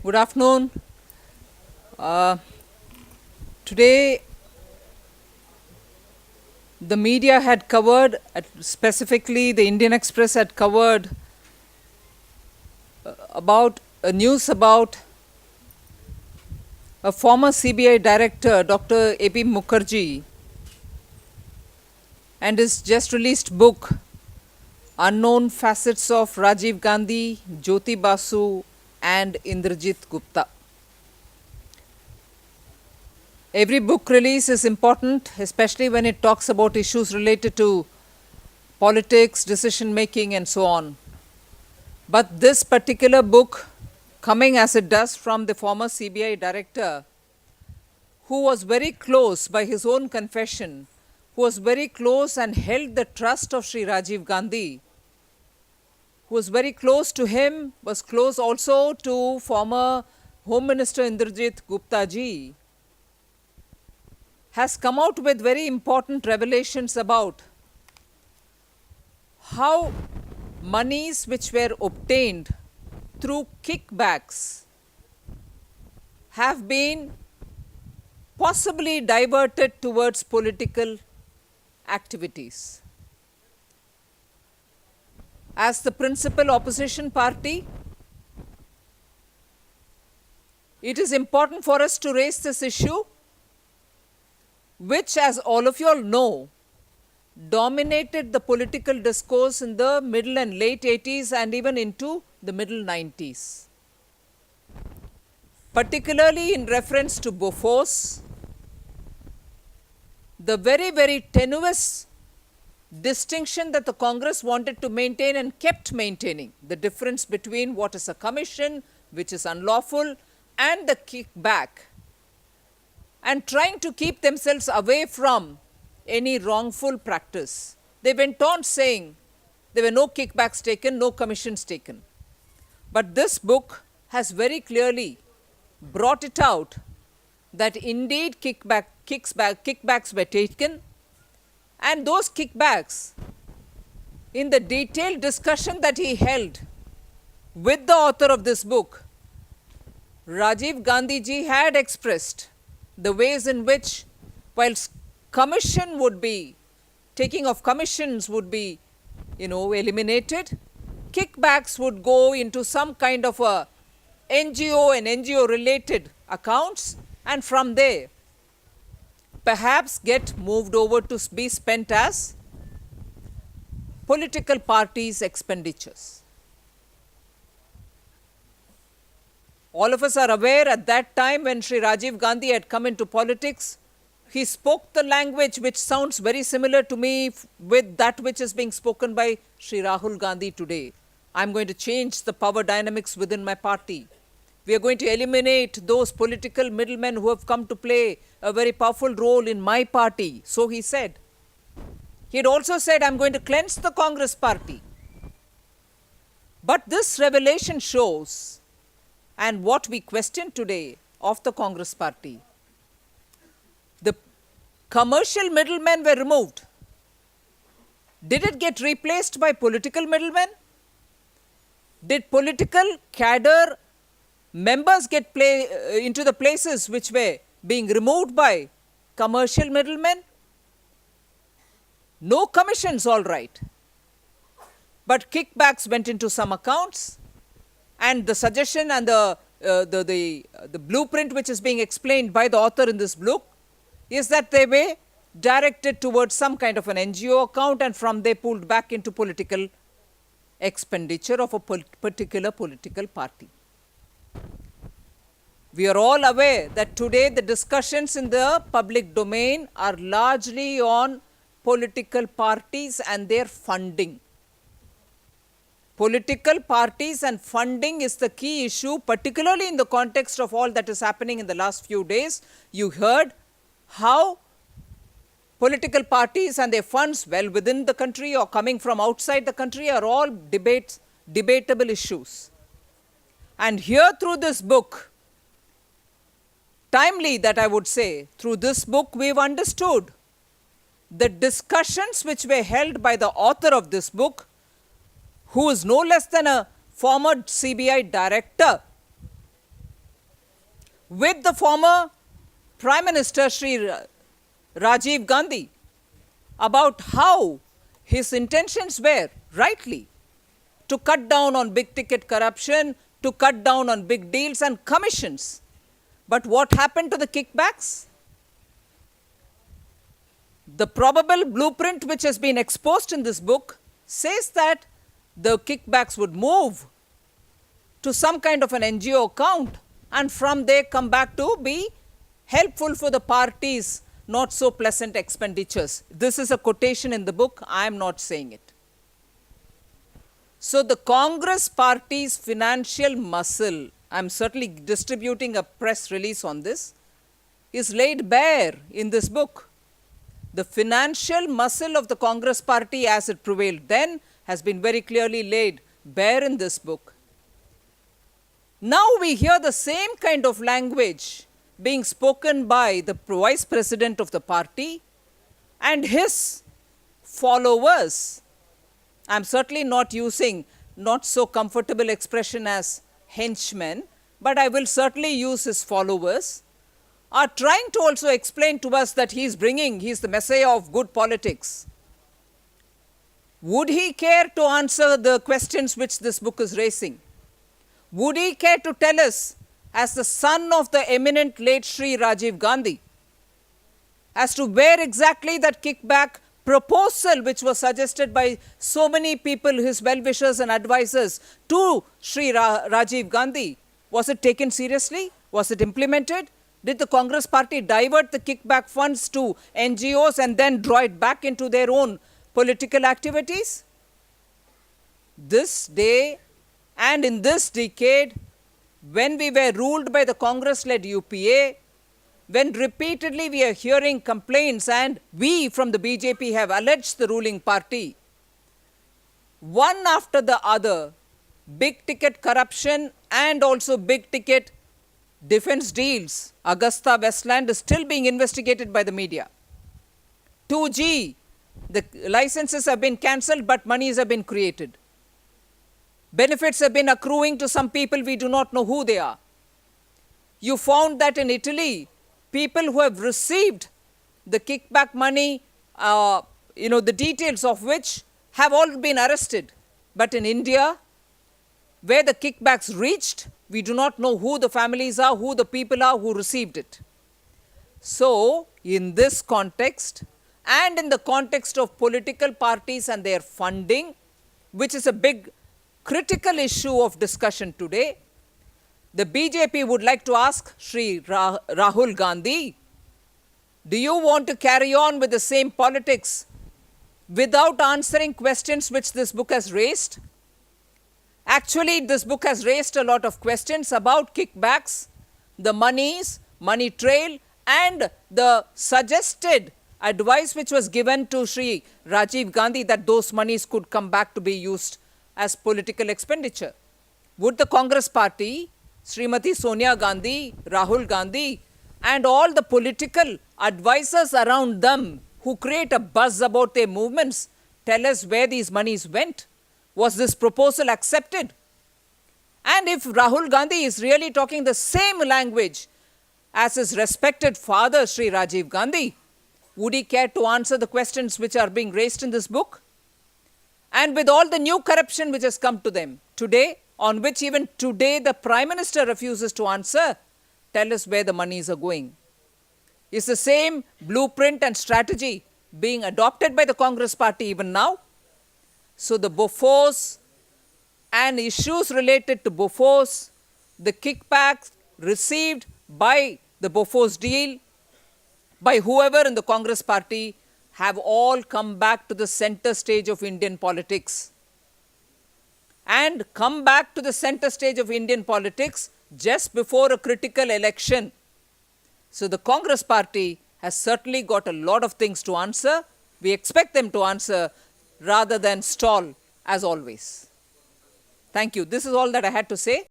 Good afternoon. Uh, Today, the media had covered, specifically the Indian Express had covered about a news about a former CBI director, Dr. A.P. Mukherjee, and his just released book, Unknown Facets of Rajiv Gandhi, Jyoti Basu, and Indrajit Gupta. Every book release is important, especially when it talks about issues related to politics, decision making, and so on. But this particular book, coming as it does from the former CBI director, who was very close by his own confession, who was very close and held the trust of Sri Rajiv Gandhi, who was very close to him, was close also to former Home Minister Indrajit Gupta ji, has come out with very important revelations about how monies which were obtained through kickbacks have been possibly diverted towards political activities. As the principal opposition party, it is important for us to raise this issue, which, as all of you all know, dominated the political discourse in the middle and late 80s and even into the middle 90s. Particularly in reference to Bofors, the very, very tenuous distinction that the Congress wanted to maintain and kept maintaining, the difference between what is a commission, which is unlawful, and the kickback, and trying to keep themselves away from any wrongful practice. They went on saying there were no kickbacks taken, no commissions taken. But this book has very clearly brought it out that indeed kickbacks were taken, and those kickbacks, in the detailed discussion that he held with the author of this book, Rajiv Gandhi ji had expressed the ways in which, whilst commission would be, taking of commissions would be, eliminated, kickbacks would go into some kind of a NGO and NGO related accounts, and from there perhaps get moved over to be spent as political parties' expenditures. All of us are aware at that time when Sri Rajiv Gandhi had come into politics, he spoke the language which sounds very similar to me with that which is being spoken by Sri Rahul Gandhi today. I'm going to change the power dynamics within my party. We are going to eliminate those political middlemen who have come to play a very powerful role in my party. So he said. He had also said, I'm going to cleanse the Congress party. But this revelation shows, and what we question today of the Congress party, the commercial middlemen were removed. Did it get replaced by political middlemen? Did political cadre members get into the places which were being removed by commercial middlemen? No commissions, all right. But kickbacks went into some accounts, and the suggestion and the blueprint which is being explained by the author in this book is that they were directed towards some kind of an NGO account, and from there pulled back into political expenditure of a particular political party. We are all aware that today the discussions in the public domain are largely on political parties and their funding. Political parties and funding is the key issue, particularly in the context of all that is happening in the last few days. You heard how political parties and their funds, well within the country or coming from outside the country, are all debatable issues. And here through this book, timely that I would say, through this book we've understood the discussions which were held by the author of this book, who is no less than a former CBI director, with the former Prime Minister Sri Rajiv Gandhi about how his intentions were, rightly, to cut down on big ticket corruption, to cut down on big deals and commissions. But what happened to the kickbacks? The probable blueprint which has been exposed in this book says that the kickbacks would move to some kind of an NGO account and from there come back to be helpful for the party's not so pleasant expenditures. This is a quotation in the book, I am not saying it. So the Congress party's financial muscle, I am certainly distributing a press release on this, is laid bare in this book. The financial muscle of the Congress party as it prevailed then has been very clearly laid bare in this book. Now we hear the same kind of language being spoken by the vice president of the party and his followers. I am certainly not using not so comfortable expression as henchmen, but I will certainly use his followers, are trying to also explain to us that he is the messiah of good politics. Would he care to answer the questions which this book is raising? Would he care to tell us, as the son of the eminent late Sri Rajiv Gandhi, as to where exactly that kickback proposal which was suggested by so many people, his well-wishers and advisors to Sri Rajiv Gandhi, was it taken seriously? Was it implemented? Did the Congress party divert the kickback funds to NGOs and then draw it back into their own political activities? This day and in this decade, when we were ruled by the Congress-led UPA, when repeatedly we are hearing complaints and we from the BJP have alleged the ruling party, one after the other, big ticket corruption and also big ticket defense deals, Augusta Westland is still being investigated by the media. 2G, the licenses have been cancelled but monies have been created. Benefits have been accruing to some people, we do not know who they are. You found that in Italy, people who have received the kickback money, the details of which have all been arrested. But in India, where the kickbacks reached, we do not know who the families are, who the people are who received it. So, in this context, and in the context of political parties and their funding, which is a big critical issue of discussion today, the BJP would like to ask Sri Rahul Gandhi, do you want to carry on with the same politics without answering questions which this book has raised? Actually, this book has raised a lot of questions about kickbacks, the monies, money trail, and the suggested advice which was given to Sri Rajiv Gandhi that those monies could come back to be used as political expenditure. Would the Congress party, Srimati Sonia Gandhi, Rahul Gandhi, and all the political advisors around them who create a buzz about their movements tell us where these monies went? Was this proposal accepted? And if Rahul Gandhi is really talking the same language as his respected father, Sri Rajiv Gandhi, would he care to answer the questions which are being raised in this book? And with all the new corruption which has come to them today, on which even today the Prime Minister refuses to answer, tell us where the monies are going. Is the same blueprint and strategy being adopted by the Congress party even now? So the Bofors and issues related to Bofors, the kickbacks received by the Bofors deal, by whoever in the Congress party, have all come back to the center stage of Indian politics. And come back to the center stage of Indian politics just before a critical election. So the Congress party has certainly got a lot of things to answer. We expect them to answer rather than stall as always. Thank you. This is all that I had to say.